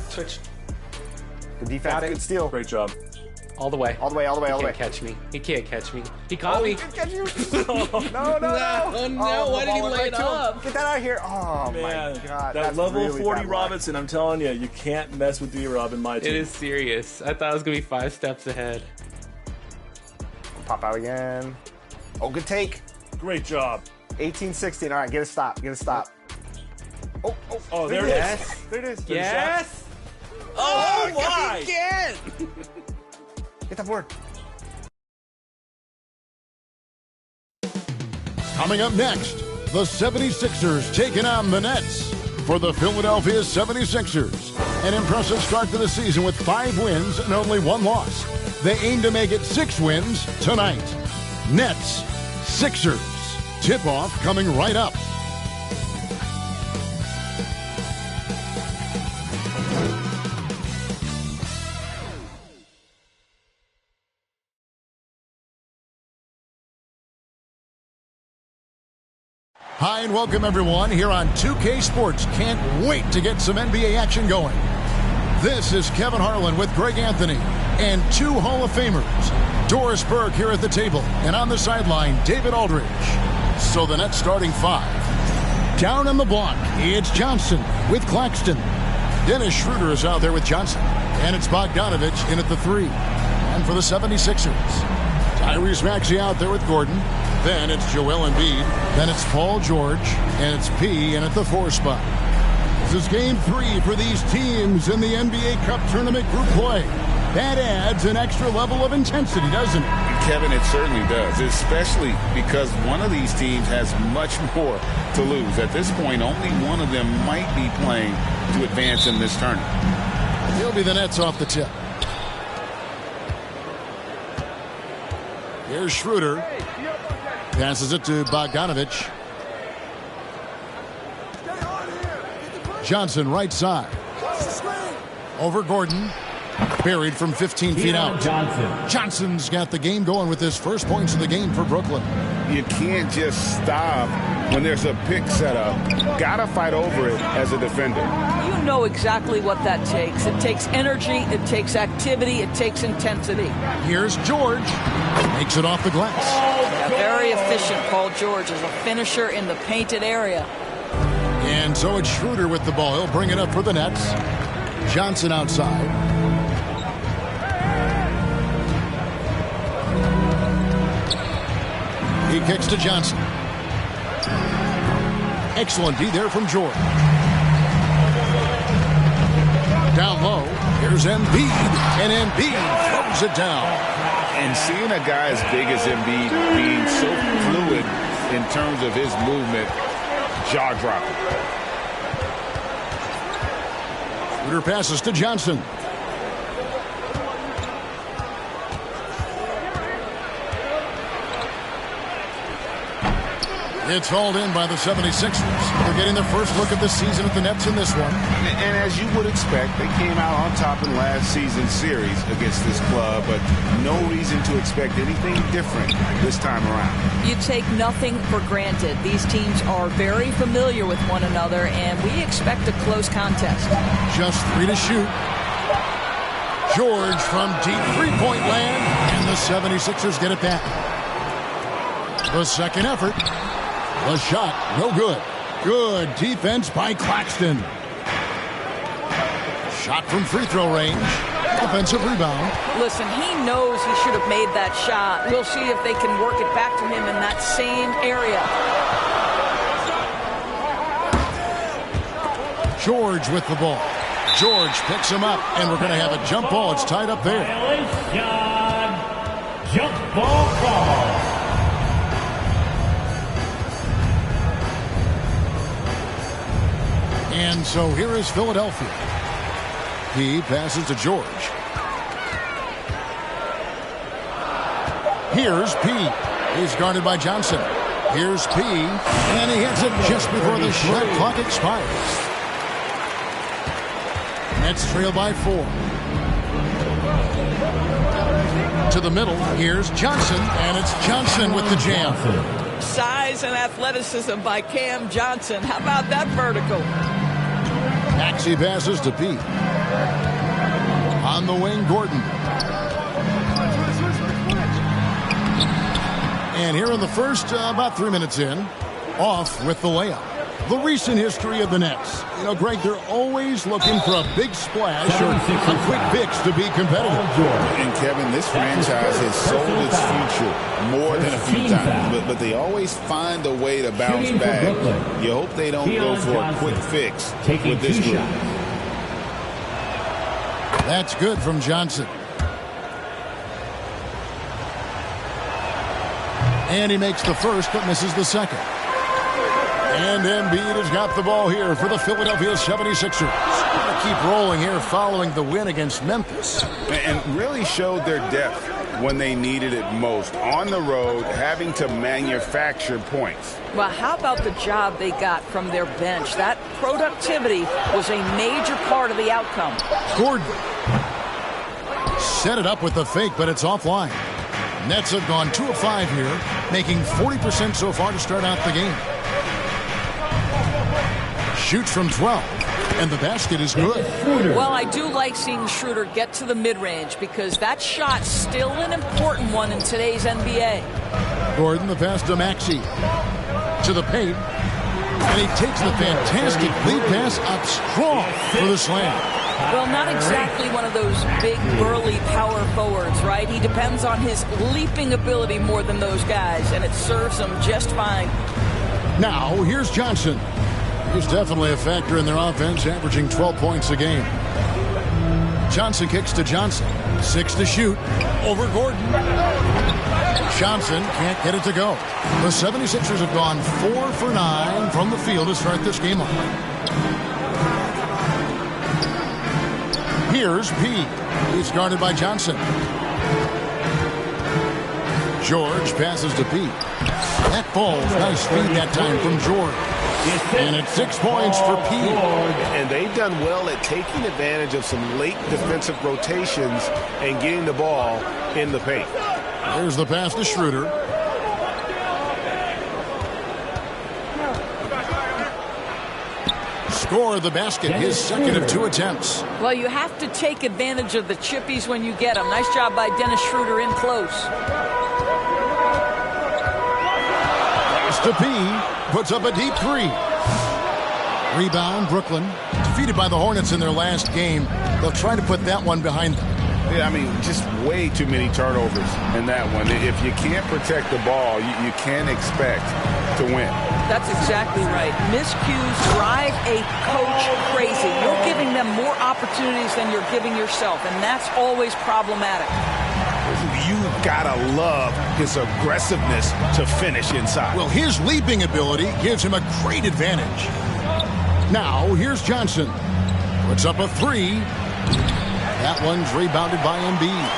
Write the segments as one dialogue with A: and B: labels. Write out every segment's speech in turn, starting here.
A: Switch.
B: Good defense, good steal.
A: Great job.
C: All the way.
B: All the way, all the way, all the way.
C: He can't catch me. He can't catch me. He caught me.
B: He can catch you. No.
C: Oh, no. Why did he lay it up?
B: Get that out of here. Oh,
A: Man,
B: my God.
A: That
B: That's
A: level
B: really
A: 40
B: bad luck.
A: Robinson, I'm telling you, you can't mess with D-Rob in my team.
C: It is serious. I thought I was going to be 5 steps ahead.
B: Pop out again. Oh, good take.
A: Great job.
B: 18-16. All right, get a stop. Get a stop.
A: Oh, there it is.
B: There it is.
C: Yes.
A: Oh, why?
C: Again.
B: Get that board.
D: Coming up next, the 76ers taking on the Nets. For the Philadelphia 76ers, an impressive start to the season with 5 wins and only 1 loss. They aim to make it 6 wins tonight. Nets, Sixers. Tip-off coming right up. Hi and welcome everyone here on 2K Sports. Can't wait to get some NBA action going. This is Kevin Harlan with Greg Anthony and 2 Hall of Famers. Doris Burke here at the table and on the sideline, David Aldridge. So the Nets starting 5. Down on the block, it's Johnson with Claxton. Dennis Schroeder is out there with Johnson. And it's Bogdanovich in at the 3. And for the 76ers, Tyrese Maxey out there with Gordon. Then it's Joel Embiid. Then it's Paul George. And it's P in at the 4 spot. This is game 3 for these teams in the NBA Cup Tournament group play. That adds an extra level of intensity, doesn't it?
E: Kevin, it certainly does, especially because one of these teams has much more to lose. At this point, only one of them might be playing to advance in this tournament.
D: He'll be the Nets off the tip. Here's Schroeder. Passes it to Bogdanovich. Johnson right side. Over Gordon. Buried from 15 feet out. Johnson's got the game going with his first points of the game for Brooklyn.
E: You can't just stop when there's a pick set up. Gotta fight over it as a defender.
F: You know exactly what that takes. It takes energy, it takes activity, it takes intensity.
D: Here's George. Makes it off the glass.
F: Yeah, very efficient, Paul George, as a finisher in the painted area.
D: And so it's Schroeder with the ball. He'll bring it up for the Nets. Johnson outside. He kicks to Johnson. Excellent D there from George. Down low. Here's Embiid. And Embiid throws it down.
E: And seeing a guy as big as Embiid being so fluid in terms of his movement, jaw-dropping.
D: Schroeder passes to Johnson. It's hauled in by the 76ers. They're getting their first look at the season at the Nets in this one.
E: And as you would expect, they came out on top in last season's series against this club, but no reason to expect anything different this time around.
F: You take nothing for granted. These teams are very familiar with one another, and we expect a close contest.
D: Just 3 to shoot. George from deep three-point land, and the 76ers get it back. The second effort. The shot, no good. Good defense by Claxton. Shot from free throw range. Offensive rebound.
F: Listen, he knows he should have made that shot. We'll see if they can work it back to him in that same area.
D: George with the ball. George picks him up, and we're going to have a jump ball. It's tied up there.
G: Jump ball call.
D: And so here is Philadelphia. He passes to George. Here's P. He's guarded by Johnson. Here's P. And he hits it just before the shot clock expires. Nets trail by 4. To the middle. Here's Johnson. And it's Johnson with the jam.
F: size and athleticism by Cam Johnson. How about that vertical?
D: Maxey passes to Pete. On the wing, Gordon. And here in the first, about 3 minutes in, off with the layup. The recent history of the Nets. You know, Greg, they're always looking for a big splash or a quick fix to be competitive.
E: And Kevin, this franchise has sold its future more than a few times, but they always find a way to bounce back. You hope they don't go for a quick fix with this group.
D: That's good from Johnson. And he makes the first, but misses the second. And Embiid has got the ball here for the Philadelphia 76ers. Gonna keep rolling here following the win against Memphis.
E: And really showed their depth when they needed it most. On the road, having to manufacture points.
F: Well, how about the job they got from their bench? That productivity was a major part of the outcome.
D: Gordon set it up with the fake, but it's offline. Nets have gone 2 of 5 here, making 40% so far to start out the game. Shoots from 12, and the basket is good.
F: Well, I do like seeing Schroeder get to the mid-range because that shot's still an important one in today's NBA.
D: Gordon, the pass to Maxey. To the paint, and he takes the fantastic lead pass up strong for the slam.
F: Well, not exactly one of those big, burly power forwards, right? He depends on his leaping ability more than those guys, and it serves him just fine.
D: Now, here's Johnson. He's definitely a factor in their offense, averaging 12 points a game. Johnson kicks to Johnson. 6 to shoot. Over Gordon. Johnson can't get it to go. The 76ers have gone 4 for 9 from the field to start this game off. Here's P. He's guarded by Johnson. George passes to P. That ball's nice speed that time from George. And it's 6 points for P.
B: And they've done well at taking advantage of some late defensive rotations and getting the ball in the paint.
D: There's the pass to Schroeder. Score the basket, his second of 2 attempts.
F: Well, you have to take advantage of the chippies when you get them. Nice job by Dennis Schroeder in close.
D: Pass to P. Puts up a deep 3. Rebound, Brooklyn. Defeated by the Hornets in their last game. They'll try to put that one behind them.
E: Yeah, I mean, just way too many turnovers in that one. If you can't protect the ball, you can't expect to win.
F: That's exactly right. Miscues drive a coach crazy. You're giving them more opportunities than you're giving yourself, and that's always problematic.
B: You've got to love his aggressiveness to finish inside.
D: Well, his leaping ability gives him a great advantage. Now, here's Johnson. Puts up a 3. That one's rebounded by Embiid.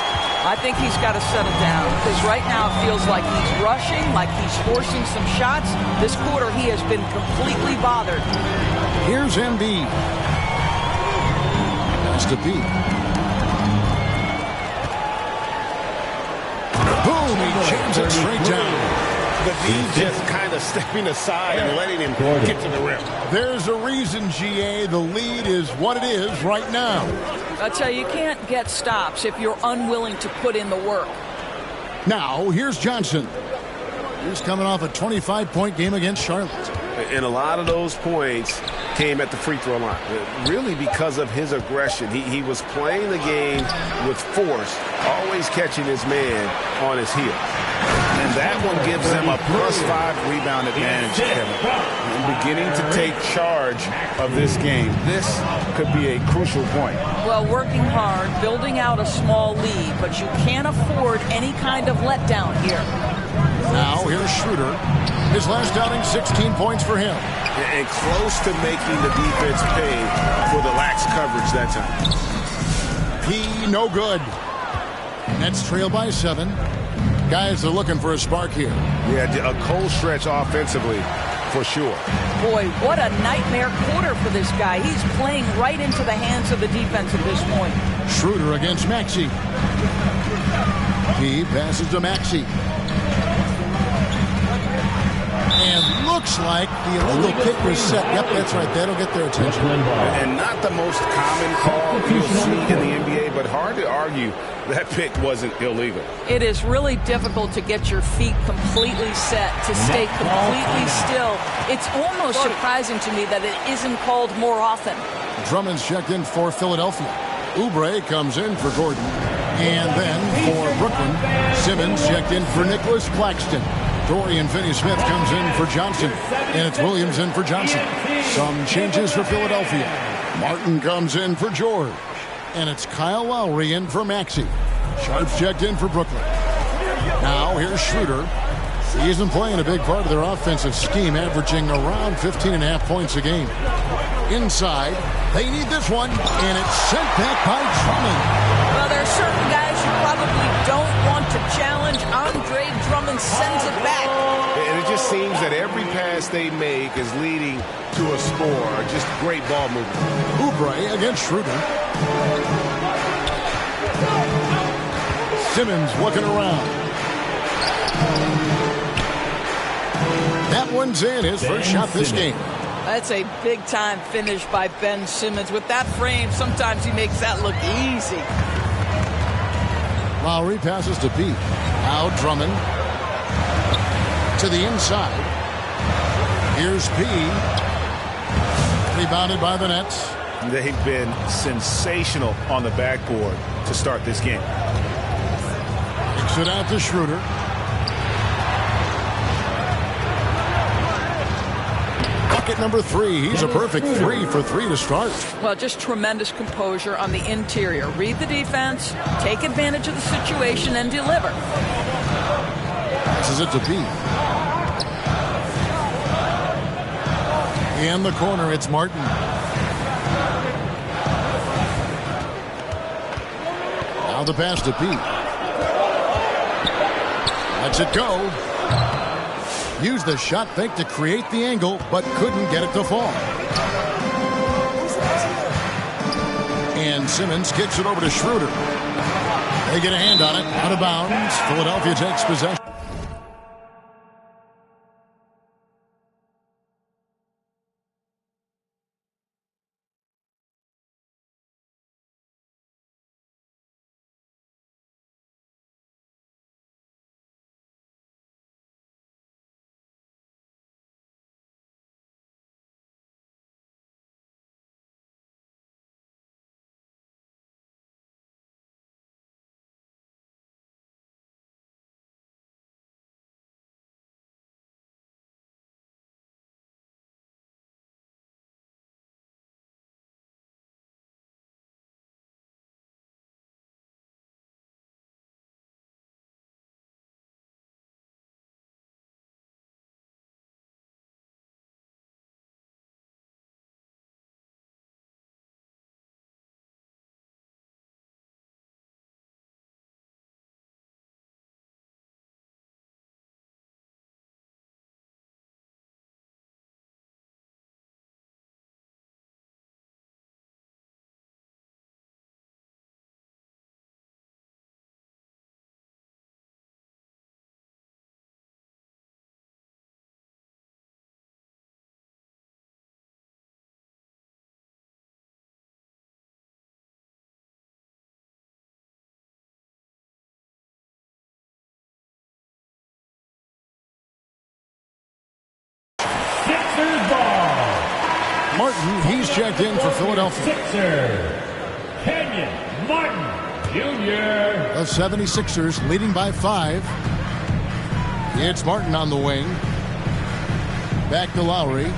F: I think he's got to settle down because right now it feels like he's rushing, like he's forcing some shots. This quarter he has been completely bothered.
D: Here's Embiid. Pass to P. Boom, he jams it straight down.
B: But he's just kind of stepping aside and letting him get to the rim.
D: There's a reason, GA. The lead is what it is right now.
F: I tell you, you can't get stops if you're unwilling to put in the work.
D: Now, here's Johnson. He's coming off a 25-point game against Charlotte.
B: And a lot of those points came at the free throw line. Really because of his aggression. He was playing the game with force, always catching his man on his heel. And that one gives them a +5 rebound advantage, Kevin. And beginning to take charge of this game. This could be a crucial point.
F: Well, working hard, building out a small lead, but you can't afford any kind of letdown here.
D: Now, here's Schroeder. His last outing, 16 points for him.
B: And close to making the defense pay for the lax coverage that time.
D: P, no good. Nets trail by 7. Guys are looking for a spark here.
B: Yeah, a cold stretch offensively, for sure.
F: Boy, what a nightmare quarter for this guy. He's playing right into the hands of the defense at this point.
D: Schroeder against Maxey. He passes to Maxey. Looks like the illegal kick was set. Yep, that's right. That'll get their attention.
B: And not the most common call you'll see in the NBA, but hard to argue that pick wasn't illegal.
F: It is really difficult to get your feet completely set, to stay completely still. It's almost surprising to me that it isn't called more often.
D: Drummond's checked in for Philadelphia. Oubre comes in for Gordon. And then for Brooklyn, Simmons checked in for Nicholas Claxton. Dorian Finney-Smith comes in for Johnson. And it's Williams in for Johnson. Some changes for Philadelphia. Martin comes in for George. And it's Kyle Lowry in for Maxey. Sharp's checked in for Brooklyn. Now here's Schroeder. He isn't playing a big part of their offensive scheme, averaging around 15.5 points a game. Inside, they need this one, and it's sent back by Drummond.
F: Well, there are certain guys you probably don't want to challenge. Andre Drummond sends it back.
B: And it just seems that every pass they make is leading to a score. Just great ball movement.
D: Oubre against Schroeder. Simmons looking around. That one's in, his first shot this game.
F: That's a big-time finish by Ben Simmons. With that frame, sometimes he makes that look easy.
D: Lowry passes to Pete. Now Drummond to the inside. Here's P. Rebounded by the Nets.
B: They've been sensational on the backboard to start this game.
D: Kicks it out to Schroeder. Bucket number 3. He's a perfect 3 for 3 to start.
F: Well, just tremendous composure on the interior. Read the defense, take advantage of the situation, and deliver.
D: Passes it to Pete. In the corner, it's Martin. Now the pass to Pete. Lets it go. Used the shot fake to create the angle, but couldn't get it to fall. And Simmons kicks it over to Schroeder. They get a hand on it. Out of bounds. Philadelphia takes possession. Martin, he's checked in for Philadelphia.
G: Sixer, Kenyon Martin Jr.
D: The 76ers leading by 5. It's Martin on the wing. Back to Lowry.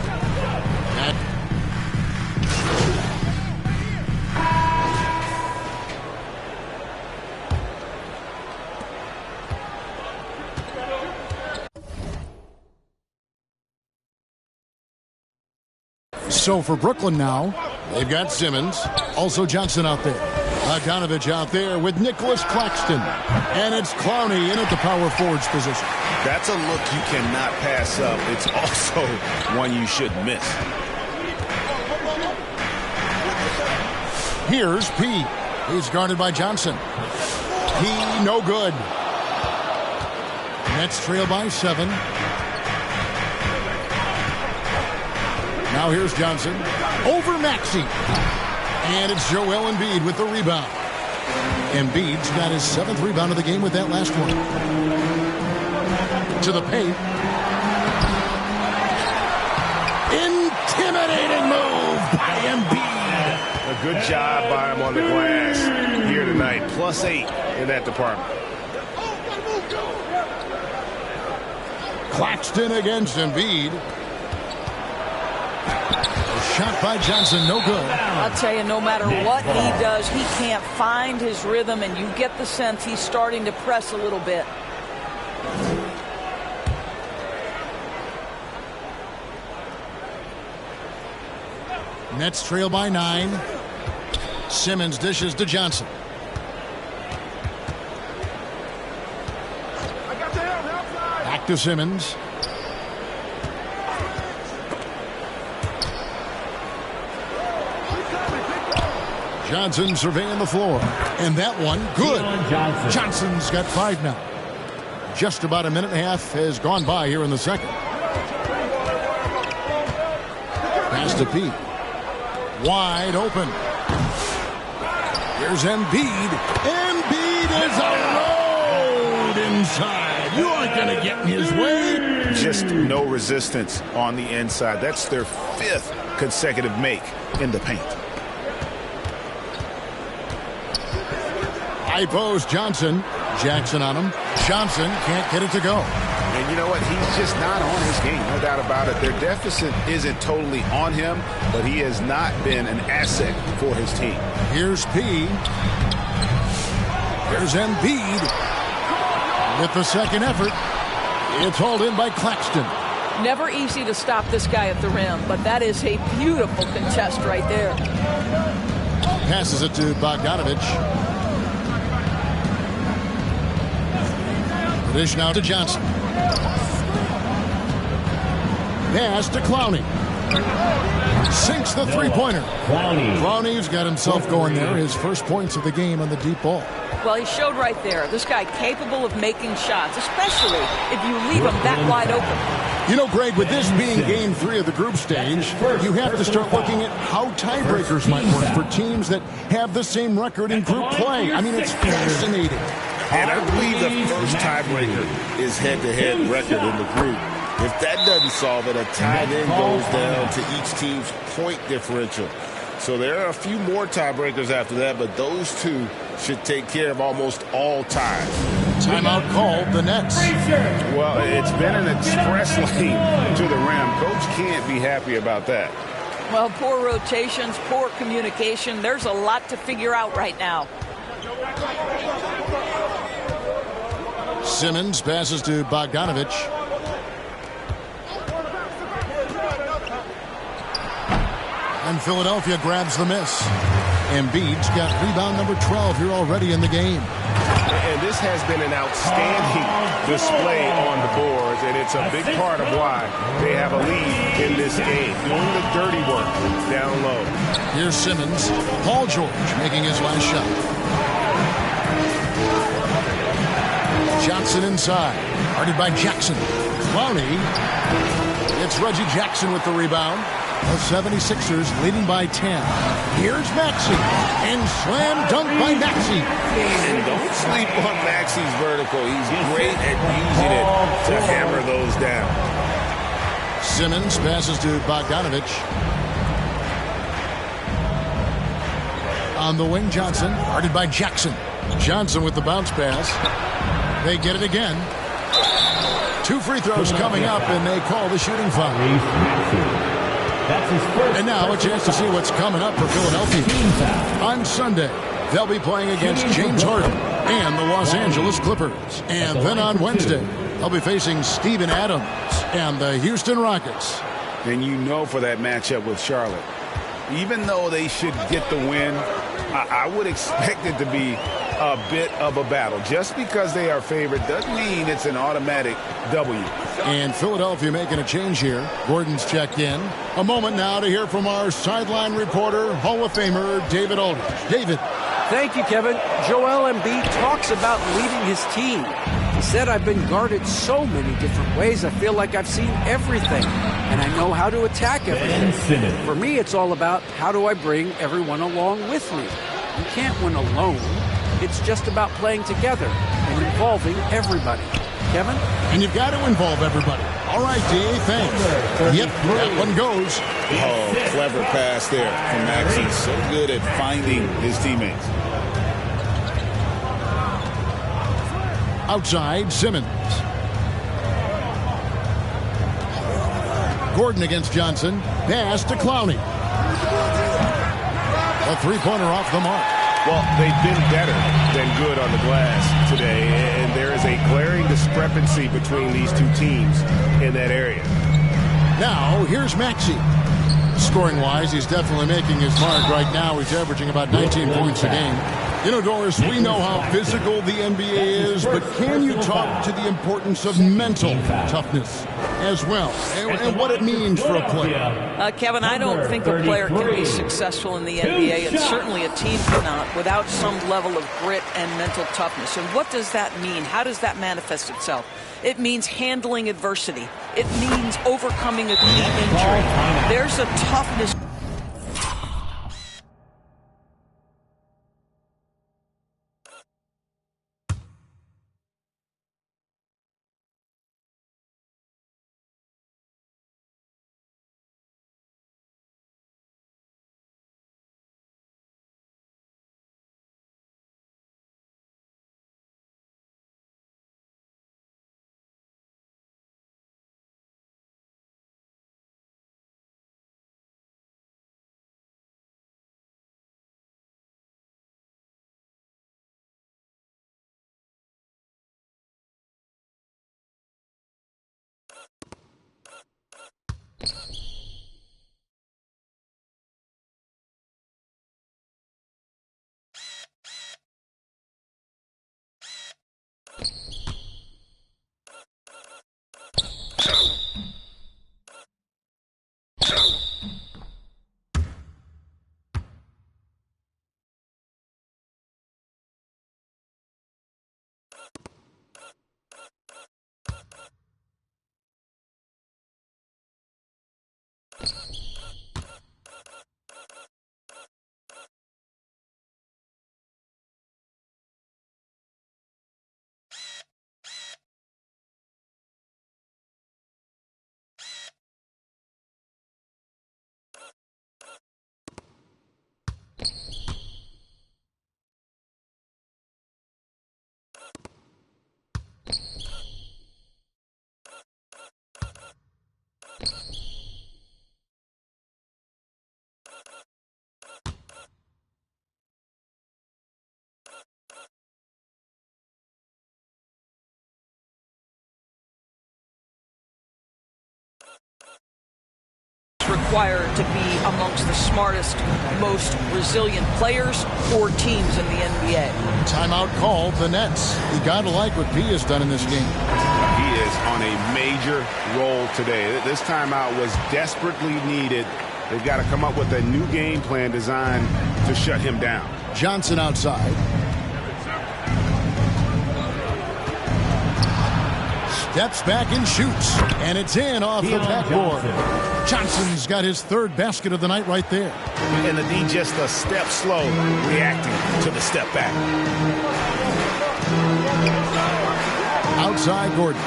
D: So for Brooklyn now, they've got Simmons, also Johnson out there. Bogdanovich out there with Nicholas Claxton. And it's Clowney in at the power forward's position.
B: That's a look you cannot pass up. It's also one you shouldn't miss.
D: Here's P. He's guarded by Johnson. P, no good. Nets trail by 7. Now here's Johnson. Over Maxey. And it's Joel Embiid with the rebound. Embiid's got his 7th rebound of the game with that last one. To the paint. Intimidating move by Embiid.
B: A good job by him on the glass here tonight. +8 in that department.
D: Claxton against Embiid. Shot by Johnson, no good.
F: I'll tell you, no matter what he does, he can't find his rhythm, and you get the sense he's starting to press a little bit.
D: Nets trail by 9. Simmons dishes to Johnson. Back to Simmons. Johnson surveying the floor. And that one, good. Johnson's got 5 now. Just about a minute and a half has gone by here in the second. Pass to Pete. Wide open. Here's Embiid. Embiid is a load inside. You aren't going to get in his way.
E: Just no resistance on the inside. That's their 5th consecutive make in the paint.
D: High post, Johnson. Jackson on him. Johnson can't get it to go.
E: And you know what? He's just not on his game. No doubt about it. Their deficit isn't totally on him, but he has not been an asset for his team.
D: Here's P. Here's Embiid. With the second effort. It's hauled in by Claxton.
F: Never easy to stop this guy at the rim, but that is a beautiful contest right there.
D: Passes it to Bogdanovich. Dish now to Johnson. Pass to Clowney. Sinks the three-pointer. Clowney's got himself going there. His first points of the game on the deep ball.
F: Well, he showed right there. This guy capable of making shots, especially if you leave him that wide open.
D: You know, Greg, with this being game 3 of the group stage, you have to start looking at how tiebreakers might work for teams that have the same record in group play. I mean, it's fascinating.
E: And I believe the first tiebreaker is head-to-head record in the group. If that doesn't solve it, a tie then goes down to each team's point differential. So there are a few more tiebreakers after that, but those two should take care of almost all ties.
D: Timeout called, the Nets.
E: Well, it's been an express lane to the rim. Coach can't be happy about that.
F: Well, poor rotations, poor communication. There's a lot to figure out right now.
D: Simmons passes to Bogdanovich. And Philadelphia grabs the miss. Embiid's got rebound number 12 here already in the game.
B: And this has been an outstanding display on the boards, and it's a big part of why they have a lead in this game. Doing the dirty work down low.
D: Here's Simmons. Paul George making his last shot. Johnson inside. Guarded by Jackson. Clowney. It's Reggie Jackson with the rebound. The 76ers leading by 10. Here's Maxey. And slam dunk by Maxey.
E: And don't sleep on Maxey's vertical. He's great at using it to hammer those down.
D: Simmons passes to Bogdanovich. On the wing, Johnson. Guarded by Jackson. Johnson with the bounce pass. They get it again. 2 free throws coming up, and they call the shooting foul. And now a chance to see what's coming up for Philadelphia. On Sunday, they'll be playing against James Harden and the Los Angeles Clippers. And then on Wednesday, they'll be facing Steven Adams and the Houston Rockets.
E: And you know, for that matchup with Charlotte, even though they should get the win, I would expect it to be a bit of a battle. Just because they are favored doesn't mean it's an automatic W.
D: And Philadelphia making a change here. Gordon's checked in. A moment now to hear from our sideline reporter, Hall of Famer David Aldridge. David.
H: Thank you, Kevin. Joel Embiid talks about leading his team. He said, I've been guarded so many different ways, I feel like I've seen everything, and I know how to attack everything. For me, it's all about how do I bring everyone along with me. You can't win alone. It's just about playing together and involving everybody. Kevin?
D: And you've got to involve everybody. All right, D.A., thanks. Yep, that one goes.
E: Oh, clever pass there from Maxey. So good at finding his teammates.
D: Outside, Simmons. Gordon against Johnson. Pass to Clowney. A three-pointer off the mark.
B: Well, they've been better than good on the glass today, and there is a glaring discrepancy between these two teams in that area.
D: Now, here's Maxey. Scoring-wise, he's definitely making his mark right now. He's averaging about 19 points a game. You know, Doris, we know how physical the NBA is, but can you talk to the importance of mental toughness as well, and what it means for a player?
F: Kevin, I don't think a player can be successful in the NBA, and certainly a team cannot, without some level of grit and mental toughness. And what does that mean? How does that manifest itself? It means handling adversity. It means overcoming a key injury. There's a toughness. Required to be amongst the smartest, most resilient players or teams in the NBA.
D: Timeout called the Nets. You gotta like what P has done in this game.
B: He is on a major role today. This timeout was desperately needed. They've got to come up with a new game plan designed to shut him down.
D: Johnson outside. Steps back and shoots. And it's in off the backboard. Johnson's got his third basket of the night right there.
B: And the D just a step slow, reacting to the step back.
D: Outside Gordon.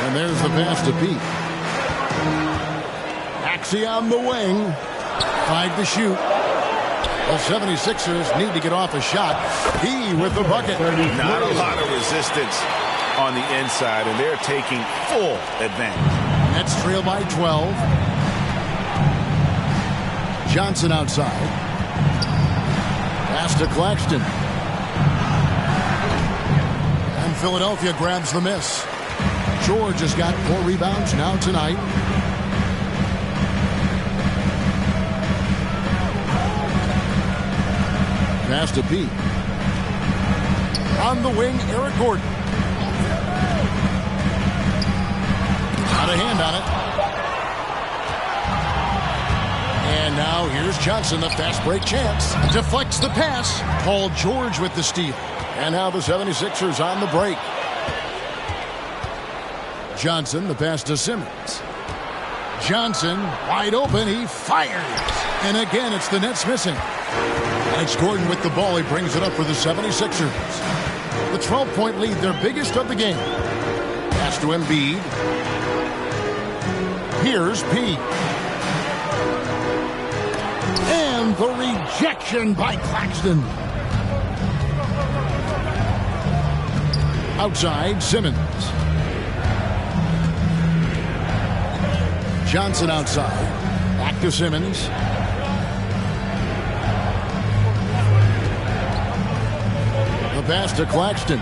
D: And there's the pass to Pete. Maxey on the wing. 5 to shoot. The 76ers need to get off a shot. He with the bucket.
B: Not a lot of resistance on the inside, and they're taking full advantage.
D: Nets trail by 12. Johnson outside. Pass to Claxton. And Philadelphia grabs the miss. George has got 4 rebounds now tonight. Pass to Pete. On the wing, Eric Gordon. Got a hand on it. And now here's Here's Johnson, the fast break chance. Deflects the pass. Paul George with the steal. And now the 76ers on the break. Johnson, the pass to Simmons. Johnson, wide open. He fires. And again, it's the Nets missing. And it's Gordon with the ball. He brings it up for the 76ers. The 12-point lead, their biggest of the game. Pass to Embiid. Here's P. And the rejection by Claxton. Outside, Simmons. Johnson outside. Back to Simmons. The pass to Claxton.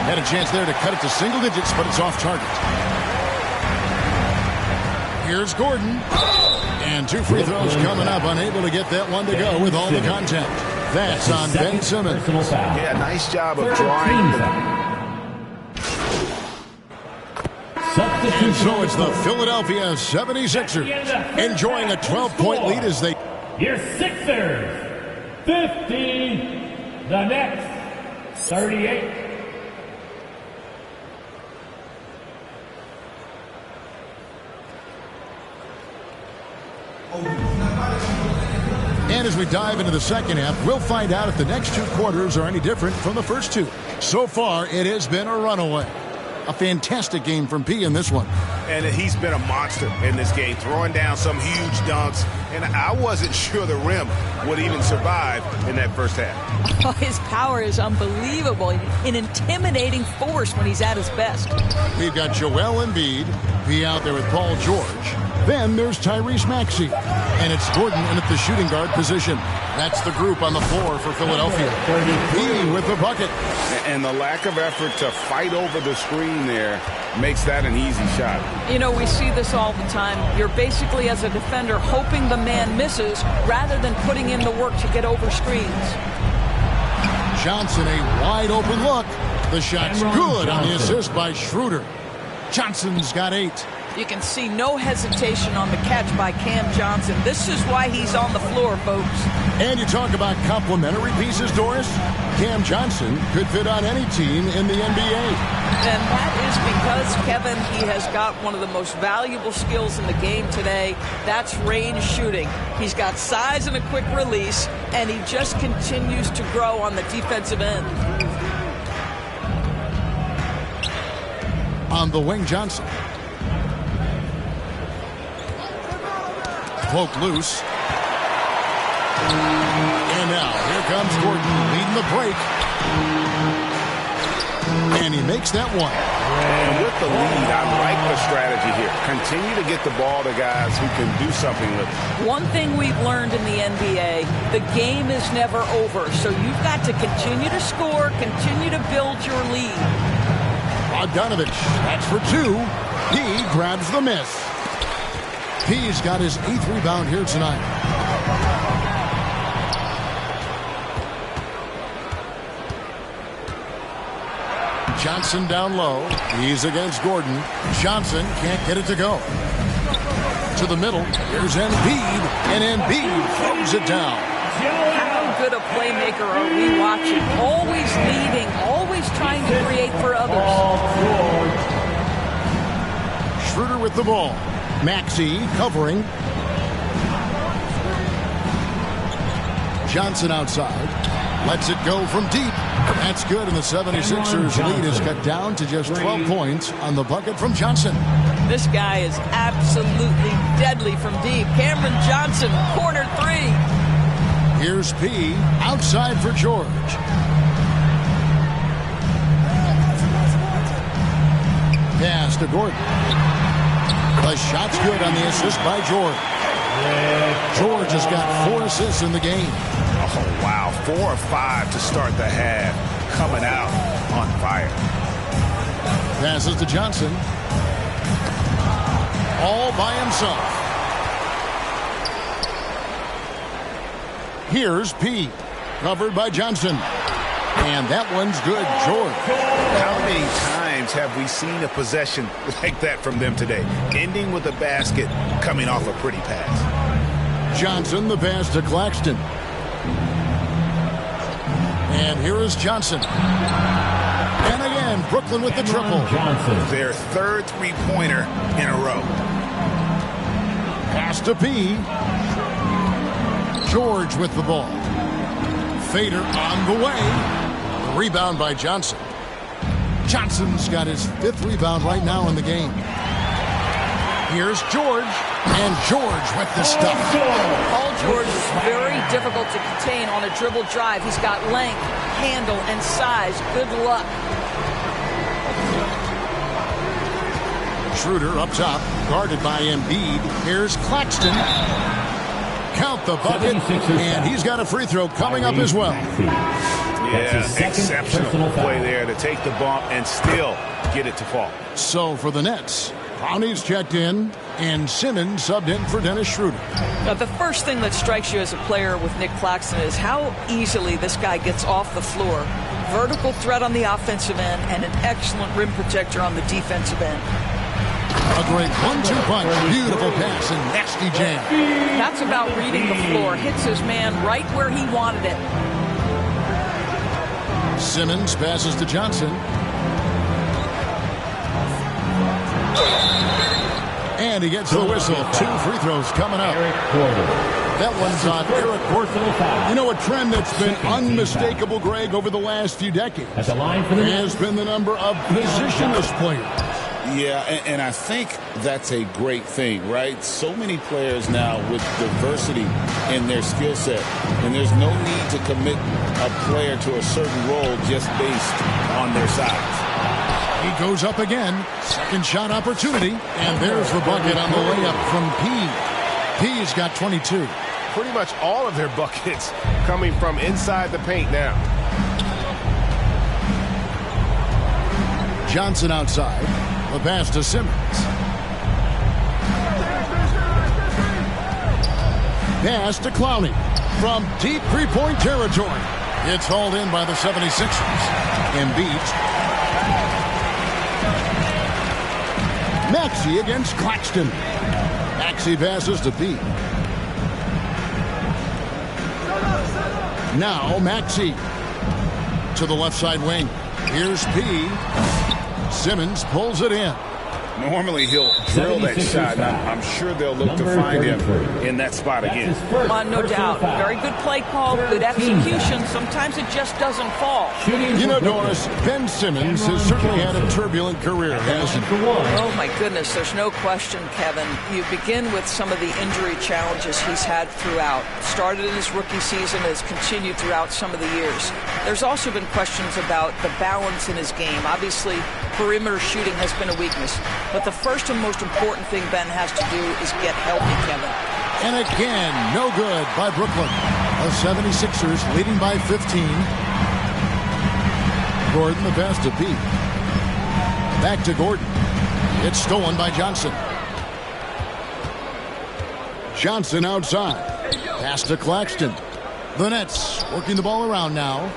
D: Had a chance there to cut it to single digits, but it's off target. Here's Gordon. And 2 free throws coming up. Unable to get that one to go with all the contact. That's on Ben Simmons.
B: Yeah, nice job of drawing.
D: And so it's the Philadelphia 76ers enjoying a 12-point lead as they...
G: Your Sixers, 50. The Nets, 38.
D: And as we dive into the second half, we'll find out if the next 2 quarters are any different from the first 2. So far, it has been a runaway. A fantastic game from P in this one.
B: And he's been a monster in this game, throwing down some huge dunks. And I wasn't sure the rim would even survive in that first half.
F: Oh, his power is unbelievable. An intimidating force when he's at his best.
D: We've got Joel Embiid, P out there with Paul George. Then there's Tyrese Maxey. And it's Gordon in at the shooting guard position. That's the group on the floor for Philadelphia. P with the bucket.
B: And the lack of effort to fight over the screen there makes that an easy shot.
F: You know, we see this all the time. You're basically, as a defender, hoping the man misses rather than putting in the work to get over screens.
D: Johnson, a wide open look. The shot's good on the assist by Schroeder. Johnson's got 8.
F: You can see no hesitation on the catch by Cam Johnson. This is why he's on the floor, folks.
D: And you talk about complementary pieces, Doris. Cam Johnson could fit on any team in the NBA.
F: And that is because, Kevin, he has got one of the most valuable skills in the game today. That's range shooting. He's got size and a quick release, and he just continues to grow on the defensive end.
D: On the wing, Johnson. Poke loose. And now, here comes Gordon leading the break. And he makes that one.
B: And with the lead, I like the strategy here. Continue to get the ball to guys who can do something with it.
F: One thing we've learned in the NBA, the game is never over. So you've got to continue to score, continue to build your lead.
D: Bogdanovich, that's for 2. He grabs the miss. He's got his 8th rebound here tonight. Johnson down low. He's against Gordon. Johnson can't get it to go. To the middle. Here's Embiid. And Embiid throws it down.
F: How good a playmaker are we watching? Always leading, always trying to create for others.
D: Schroeder with the ball. Maxey covering. Johnson outside. Lets it go from deep. That's good, and the 76ers lead is cut down to just 12 points on the bucket from Johnson.
F: This guy is absolutely deadly from deep. Cameron Johnson, corner 3.
D: Here's P outside for George. Pass to Gordon. The shot's good on the assist by George. George has got 4 assists in the game.
B: Oh, wow. 4 or 5 to start the half. Coming out on fire.
D: Passes to Johnson. All by himself. Here's P. Covered by Johnson. And that one's good, George.
B: How many times have we seen a possession like that from them today? Ending with a basket, coming off a pretty pass.
D: Johnson, the pass to Claxton. And here is Johnson. And again, Brooklyn with the triple.
E: Their third three-pointer in a row.
D: Pass to P. George with the ball. Fader on the way. Rebound by Johnson. Johnson's got his 5th rebound right now in the game. Here's George. And George with the stuff.
F: Paul George is very difficult to contain on a dribble drive. He's got length, handle, and size. Good luck.
D: Schroeder up top, guarded by Embiid. Here's Claxton. Count the bucket, and he's got a free throw coming up as well.
B: Yeah, exceptional play there to take the bump and still get it to fall.
D: So for the Nets, Brownie's checked in, and Simmons subbed in for Dennis Schroeder.
F: Now, the first thing that strikes you as a player with Nick Claxton is how easily this guy gets off the floor. Vertical threat on the offensive end and an excellent rim protector on the defensive end.
D: A great 1-2 punch, beautiful pass, and nasty jam.
F: That's about reading the floor. Hits his man right where he wanted it.
D: Simmons passes to Johnson. And he gets the whistle. 2 free throws coming up. That one's on Eric Gordon. You know, a trend that's been unmistakable, Greg, over the last few decades has been the number of positionless players.
E: Yeah, and I think that's a great thing, right? So many players now with diversity in their skill set, and there's no need to commit a player to a certain role just based on their size.
D: He goes up again. Second shot opportunity. And there's the bucket on the layup from P. P's got 22.
B: Pretty much all of their buckets coming from inside the paint now.
D: Johnson outside. The pass to Simmons. Pass to Clowney from deep three-point territory. It's hauled in by the 76ers. Embiid. Maxey against Claxton. Maxey passes to P. Now Maxey to the left side wing. Here's P. Simmons pulls it in.
E: Normally he'll drill that shot. I'm sure they'll look to find him in that spot again.
F: No doubt. Very good play call, good execution. Sometimes it just doesn't fall.
D: You know, Doris, Ben Simmons has certainly had a turbulent career, hasn't he?
F: Oh, my goodness. There's no question, Kevin. You begin with some of the injury challenges he's had throughout. Started in his rookie season, has continued throughout some of the years. There's also been questions about the balance in his game. Obviously, perimeter shooting has been a weakness. But the first and most important thing Ben has to do is get healthy, Kevin.
D: And again, no good by Brooklyn. The 76ers leading by 15. Gordon the pass to P. Back to Gordon. It's stolen by Johnson. Johnson outside. Pass to Claxton. The Nets working the ball around now.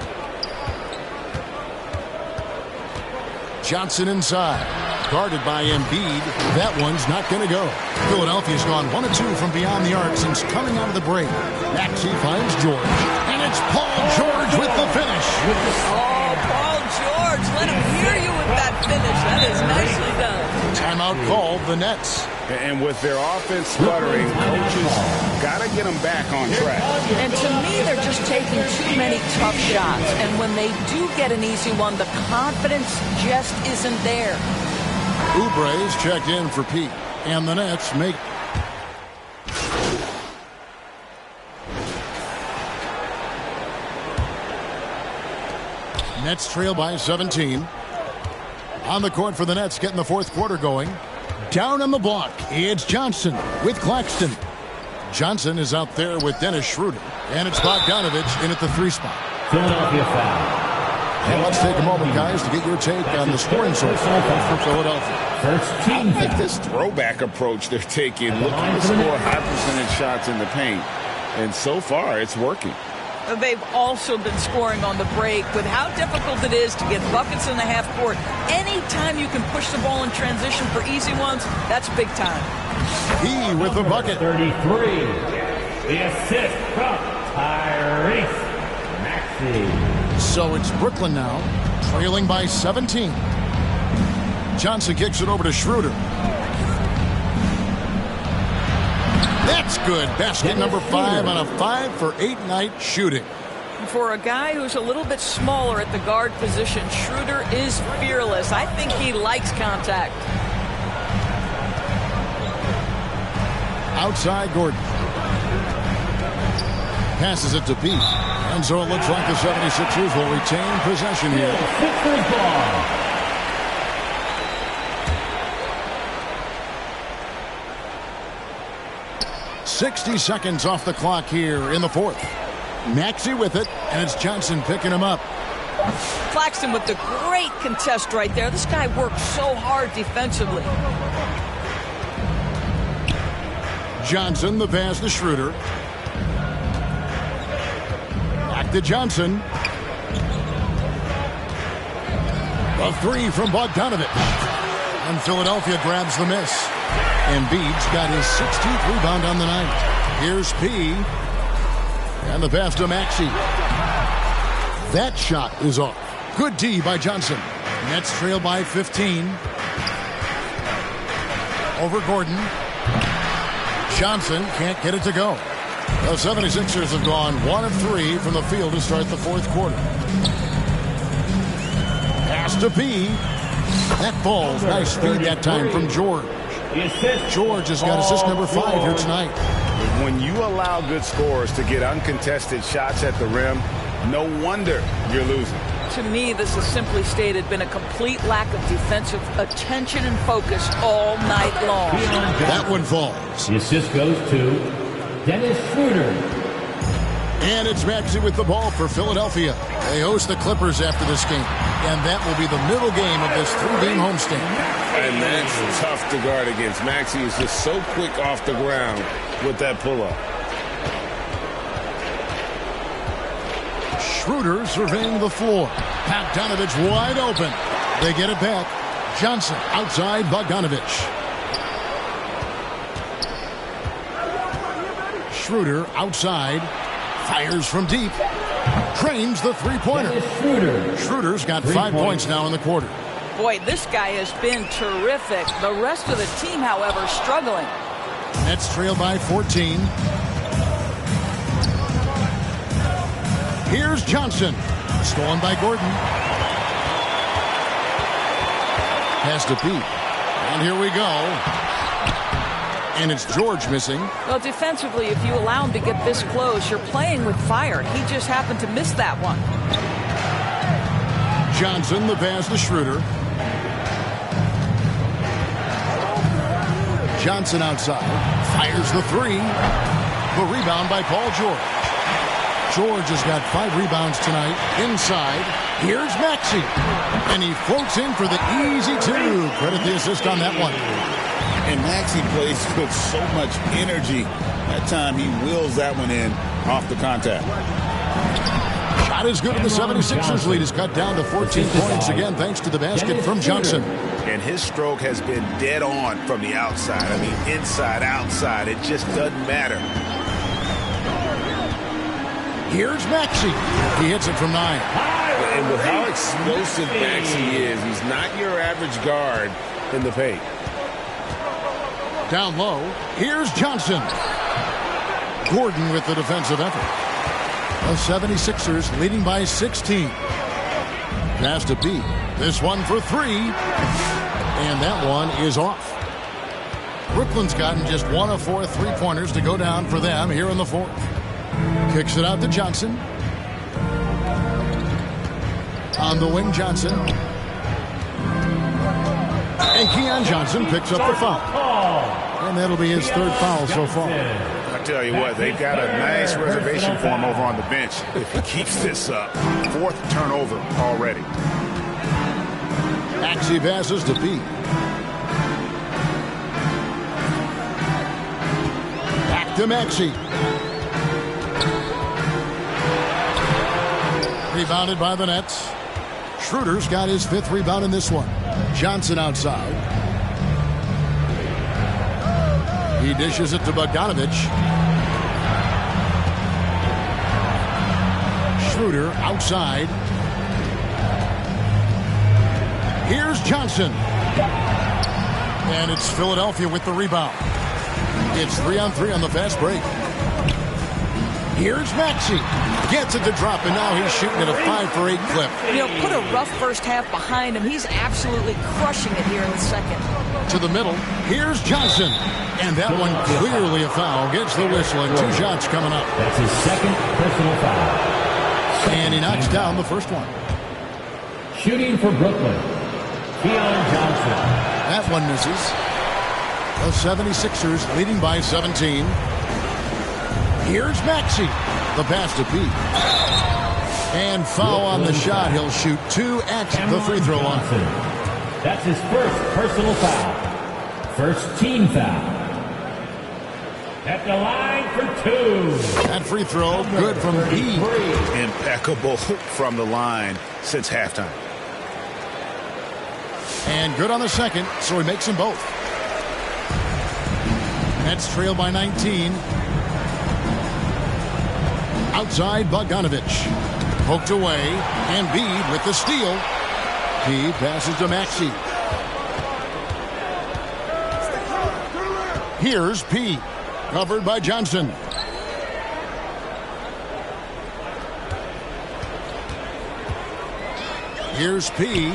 D: Johnson inside. Guarded by Embiid. That one's not going to go. Philadelphia's gone 1 of 2 from beyond the arc since coming out of the break. Maxey finds George. And it's Paul George with the finish.
F: Oh, Paul George. Let him hear you with that finish. That is nicely done.
D: Timeout called the Nets.
E: And with their offense sputtering, coaches got to get them back on track.
F: And to me, they're just taking too many tough shots. And when they do get an easy one, the confidence just isn't there.
D: Oubre's checked in for Pete, and the Nets make. Nets trail by 17. On the court for the Nets, getting the fourth quarter going. Down on the block, it's Johnson with Claxton. Johnson is out there with Dennis Schroeder, and it's Bogdanovich in at the 3 spot.
G: Philadelphia foul.
D: And let's take a moment, guys, to get your take on the scoring source for Philadelphia.
E: I like this throwback approach they're taking, looking to score high percentage shots in the paint. And so far, it's working.
F: They've also been scoring on the break with how difficult it is to get buckets in the half court. Anytime you can push the ball in transition for easy ones, that's big time.
D: He with the bucket.
G: 33. The assist from Tyrese Maxey.
D: So it's Brooklyn now, trailing by 17. Johnson kicks it over to Schroeder. That's good. Basket number 5 on a 5-for-8 night shooting.
F: For a guy who's a little bit smaller at the guard position, Schroeder is fearless. I think he likes contact.
D: Outside Gordon. Passes it to Pete. And so it looks like the 76ers will retain possession here.
G: Sixers ball.
D: .60 seconds off the clock here in the fourth. Maxey with it, and it's Johnson picking him up.
F: Claxton with the great contest right there. This guy works so hard defensively.
D: Johnson, the pass to Schroeder. Back to Johnson. A three from Bogdanovich. And Philadelphia grabs the miss. Embiid's got his 16th rebound on the night. Here's P. And the pass to Maxey. That shot is off. Good D by Johnson. Nets trail by 15. Over Gordon. Johnson can't get it to go. The 76ers have gone 1 of 3 from the field to start the fourth quarter. Pass to P. That falls. Nice speed that time from George. George has got assist number 5 here tonight.
B: When you allow good scorers to get uncontested shots at the rim, no wonder you're losing.
F: To me, this has simply stated been a complete lack of defensive attention and focus all night long.
D: That one falls.
G: The assist goes to Dennis Schroeder.
D: And it's Maxey with the ball for Philadelphia. They host the Clippers after this game. And that will be the middle game of this 3-game homestand.
B: And that's tough to guard against. Maxey is just so quick off the ground with that pull-up.
D: Schroeder surveying the floor. Bogdanovich wide open. They get it back. Johnson outside Bogdanovich. Schroeder outside. Fires from deep. Trains the three-pointer. Schroeder's got 5 points now in the quarter.
F: Boy, this guy has been terrific. The rest of the team, however, struggling.
D: Nets trail by 14. Here's Johnson. Stolen by Gordon. Pass to Pete. And here we go. And it's George missing.
F: Well, defensively, if you allow him to get this close, you're playing with fire. He just happened to miss that one.
D: Johnson, the pass to Schroeder. Johnson outside. Fires the three. The rebound by Paul George. George has got 5 rebounds tonight. Inside. Here's Maxey. And he floats in for the easy 2. Credit the assist on that one.
E: And Maxey plays with so much energy. That time he wheels that one in off the contact.
D: Shot is good, and the 76ers lead is cut down to 14 points again thanks to the basket from Johnson.
B: And his stroke has been dead on from the outside. I mean, inside, outside, it just doesn't matter.
D: Here's Maxey. He hits it from 9.
B: And with how explosive Maxey is, he's not your average guard in the paint.
D: Down low, here's Johnson. Gordon with the defensive effort. The 76ers leading by 16. Pass to Pete. This one for 3. And that one is off. Brooklyn's gotten just 1 of 4 3-pointers to go down for them here in the fourth. Kicks it out to Johnson. On the wing, Johnson. And Keon Johnson picks up the foul. And that'll be his 3rd foul so far.
E: I tell you what, they've got a nice reservation for him over on the bench if he keeps this up. 4th turnover already.
D: Maxey passes to Pete. Back to Maxey. Rebounded by the Nets. Schroeder's got his 5th rebound in this one. Johnson outside. He dishes it to Bogdanovich. Schroeder outside. Here's Johnson. And it's Philadelphia with the rebound. It's 3-on-3 on the fast break. Here's Maxey. Gets it to drop, and now he's shooting at a 5-for-8 clip.
F: You know, put a rough first half behind him. He's absolutely crushing it here in the second.
D: To the middle. Here's Johnson. And that one clearly a foul. Gets the whistle, and 2 shots coming up.
G: That's his second personal foul.
D: And he knocks down the first one.
G: Shooting for Brooklyn, Keon Johnson.
D: That one misses. The 76ers leading by 17. Here's Maxey. The pass to Pete. And foul on the shot. He'll shoot 2 at the free throw line.
G: That's his first personal foul. First team foul. At the line for 2.
D: That free throw good from Pete.
E: Impeccable from the line since halftime.
D: And good on the second, so he makes them both. Nets trail by 19. Outside, Bogdanovich. Poked away. Embiid with the steal. He passes to Maxey. Here's P. Covered by Johnson. Here's P.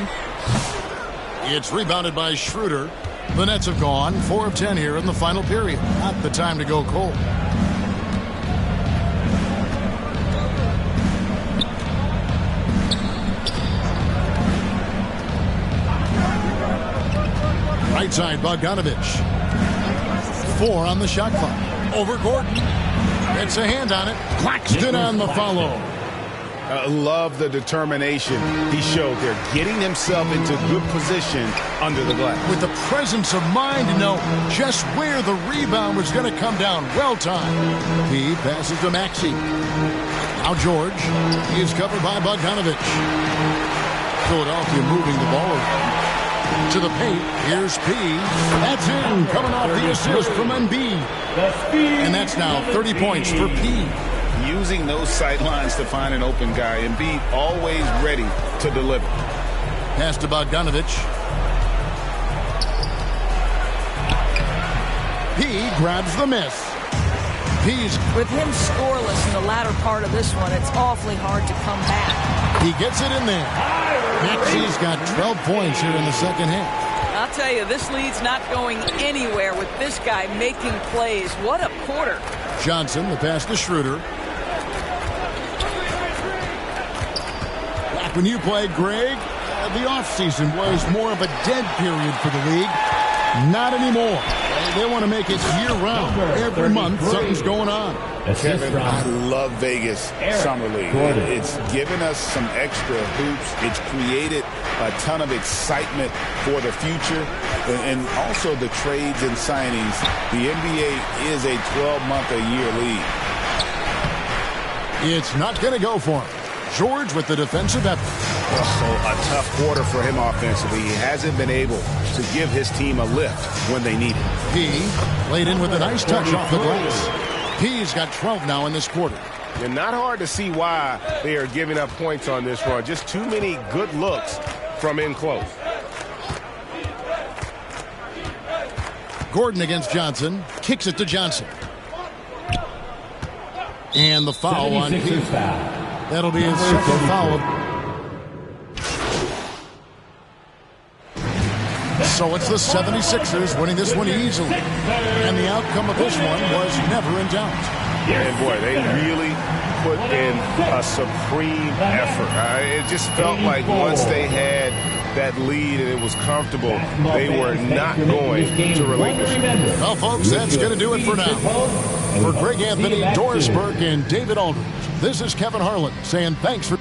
D: It's rebounded by Schroeder. The Nets have gone 4 of 10 here in the final period. Not the time to go cold. Right side, Bogdanovich. 4 on the shot clock. Over Gordon. Gets a hand on it. Claxton on the follow.
E: Love the determination he showed there, getting himself into good position under the glass.
D: With the presence of mind to know just where the rebound was going to come down. Well timed. He passes to Maxey. Now George. He is covered by Bogdanovich. Philadelphia moving the ball around. To the paint. Here's P. That's in. Coming off the assist from Embiid. And that's now 30 points for P.
E: Using those sight lines to find an open guy. Embiid always ready to deliver.
D: Pass to Bogdanovich. P grabs the miss. P's
F: with him scoreless in the latter part of this one. It's awfully hard to come back.
D: He gets it in there. Maxey's got 12 points here in the second half.
F: I'll tell you, this lead's not going anywhere with this guy making plays. What a quarter.
D: Johnson, the pass to Schroeder. Back when you played, Greg, the offseason was more of a dead period for the league. Not anymore. They want to make it year-round. Every month, something's going on.
E: Kevin, I love Vegas Summer League. It's given us some extra hoops. It's created a ton of excitement for the future. And also the trades and signings. The NBA is a 12-month-a-year league.
D: It's not going to go for him. George with the defensive effort.
E: Also a tough quarter for him offensively. He hasn't been able to give his team a lift when they need it.
D: P laid in with a nice touch off the glass. P's got 12 now in this quarter.
B: And not hard to see why they are giving up points on this run. Just too many good looks from in close.
D: Gordon against Johnson. Kicks it to Johnson. And the foul on P. That'll be his second foul. So it's the 76ers winning this one easily. And the outcome of this one was never in doubt.
B: And boy, they really put in a supreme effort. It just felt like once they had that lead and it was comfortable, they were not going to relinquish it.
D: Well, folks, that's going to do it for now. For Greg Anthony, Doris Burke, and David Aldridge, this is Kevin Harlan saying thanks for